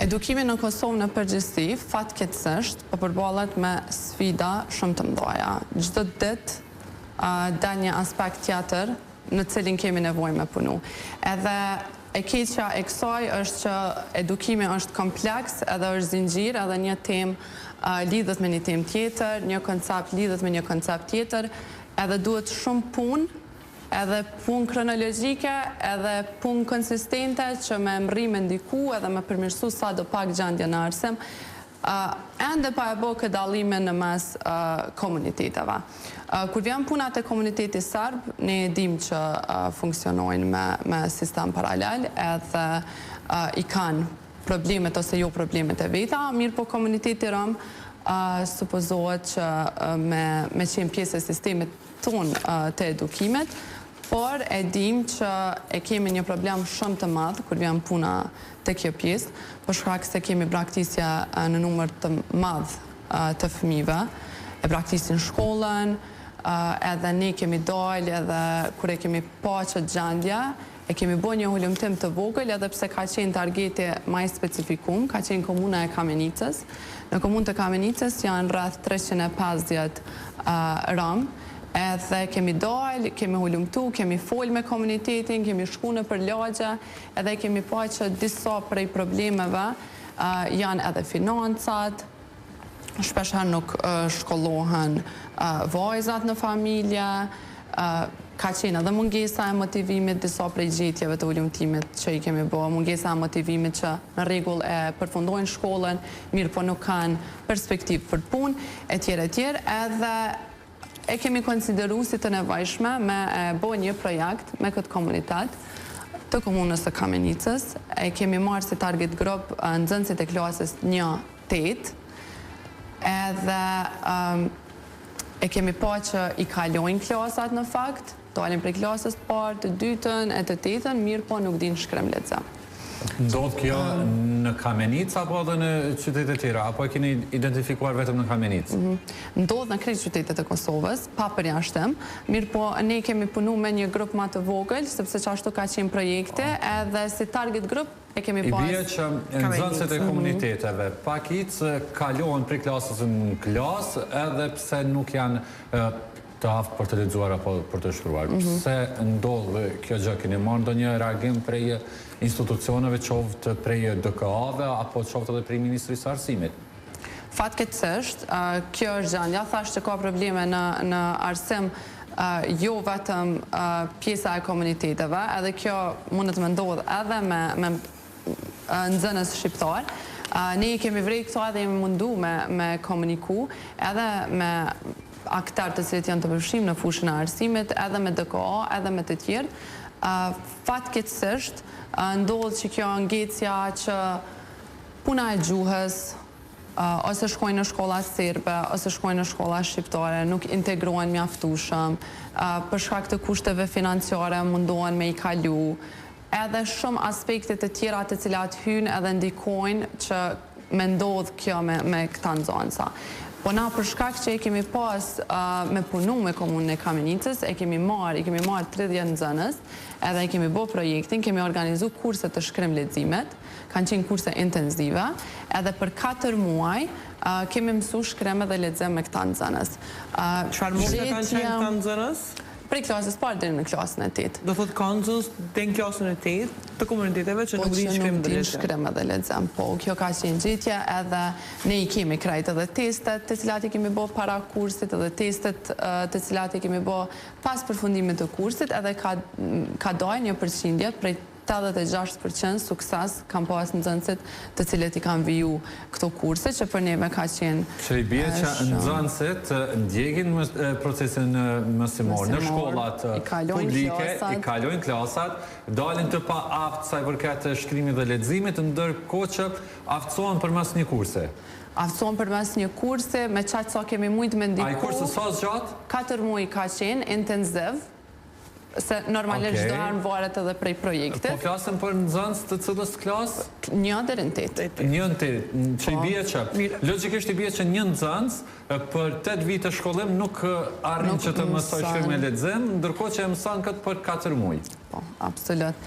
Edukimi në Kosovë në përgjithësi, fatkeqësisht, përballet me sfida shumë të mëdha. Çdo ditë dal një aspekt tjetër në cilin kemi nevojë me punu. Edhe e keqja e kësaj është që edukimi është kompleks, edhe është zinxhir, edhe një temë lidhet me një temë tjetër, një koncept lidhet me një koncept tjetër, edhe duhet shumë punë, edhe punë kronologjike, edhe punë konsistente që me mri me ndiku edhe me përmirësu sa do pak gjendje në arsim, ende pa e bo këtë dallime në mes komuniteteve. Kur vjen punat e komuniteti serb, ne dim që funksionojnë me sistem paralel, edhe i kanë problemet ose jo problemet e veta, mirë po komuniteti rom supozohet që me qenë pjesë e sistemit tonë të edukimit, por e dim që e kemi një problem shumë të madh kur vjen puna te kjo pjesë, për shkak se kemi braktisje në numër të madh të fëmijëve, e braktisin shkollën, edhe ne kemi dalë edhe kur e kemi pa që gjendja, e kemi bërë një hulumtim të vogël, edhe pse ka qenë targeti më i specifikum, ka qenë komuna e Kamenicës. Në komunën e Kamenicës janë rreth 350 rom, edhe kemi dalë, kemi hulumtu, kemi fol me komunitetin, kemi shku në për lagje, edhe kemi pa që disa prej problemeve janë edhe financat, shpeshher nuk shkollohen vajzat në familje, ka qenë edhe mungesa e motivimit, disa prej gjetjeve të hulumtimit që i kemi bërë, mungesa e motivimit që në rregull e përfundojnë shkollën, mirë po nuk kanë perspektivë për punë, etj. Edhe e kemi konsideru si të nevojshme me bërë një projekt me këtë komunitet të komunës së Kamenicës. E kemi marrë si target group nxënësit e klasës 1-8, edhe e kemi pa që i kalojnë klasat në fakt, dalin prej klasës të parë, të dytën, e të tetën, mirë po nuk din shkrim lexim. Ndodh kjo në Kamenicë apo edhe në qytetet tjera, apo e keni identifikuar vetëm në Kamenicë? Ndodh në krejt qytetet e Kosovës, pa përjashtim, mirë po ne kemi punu me një grup ma të vogël, sepse që ashtu ka qenë projekte, edhe si target grup e kemi pas... I bie që nxënësit e komuniteteve pakicë kalohen prej klasës në klasë, edhe pse nuk janë të aftë për të lexuar apo për të shkruar. Pse ndodh kjo gjë? Keni marrë ndonjë reagim prej institucioneve, qoftë prej DKA-ve apo qoftë edhe prej Ministrisë së Arsimit? Fatkeqësisht, kjo është gjendja, thash që ka probleme në arsim jo vetëm pjesa e komuniteteve, edhe kjo mundet me ndodh edhe me nxënës shqiptar. Ne kemi vrejt këto edhe jemi mundu me komuniku, edhe me aktar të cilët janë të përfshim në fushën e arsimit, edhe me DKA, edhe me të tjerë. Fatkeqësisht, ndodh që kjo ngecja që puna e gjuhës, ose shkojnë në shkolla serbe, ose shkojnë në shkolla shqiptare, nuk integrohen mjaftueshëm, për shkak të kushteve financiare mundohen me i kalu, edhe shumë aspekte të tjera të cilat hyjnë edhe ndikojnë që me ndodh kjo me këta nxënësa. Po na për shkak që e kemi pas me punu me komunën e Kamenicës, i kemi marrë 30 nxënës, edhe i kemi bërë projektin, kemi organizu kurse të shkrim leximet, kanë qenë kurse intenzive, edhe për 4 muaj kemi mësu shkrim dhe lexim me këta nxënës. Çfarë muaj kanë qenë këta nxënës? Prej klasës parë deri në klasën e 8. Do thotë kanë nxënës deri në klasën e 8 të komuniteteve që nuk din shkrim dhe lexim. Po, kjo ka qenë gjetje, edhe ne i kemi krejt edhe testet të cilat i kemi bërë para kursit, edhe testet të cilat i kemi bërë pas përfundimit të kursit, edhe ka dalë një përqindje prej 86% sukses kanë pas nxënësit të cilët i kanë viju këto kurse, që për neve ka qenë... Që i bie që nxënësit ndjekin procesin mësimor në shkollat publike, i kalojnë klasat, dalin të pa aftë sa i përket shkrimit dhe leximit, ndërkohë që aftësohen përmes një kurse. Aftësohen përmes një kurse, me qatë sa kemi mujtë me ndiku... A i kurse sa zgjatë? 4 muaj ka qenë intenziv, se normalisht do herë varet edhe prej projektit. Po flasëm për nxënës të cilës klasë? 1 deri në 8. 1 deri në 8, që i bie që, logjikisht i bie që një nxënës për 8 vite shkollim nuk arrin që të mësoj shkrim e lexim, ndërkohë që e mëson këtë për 4 muaj. Po, absolut.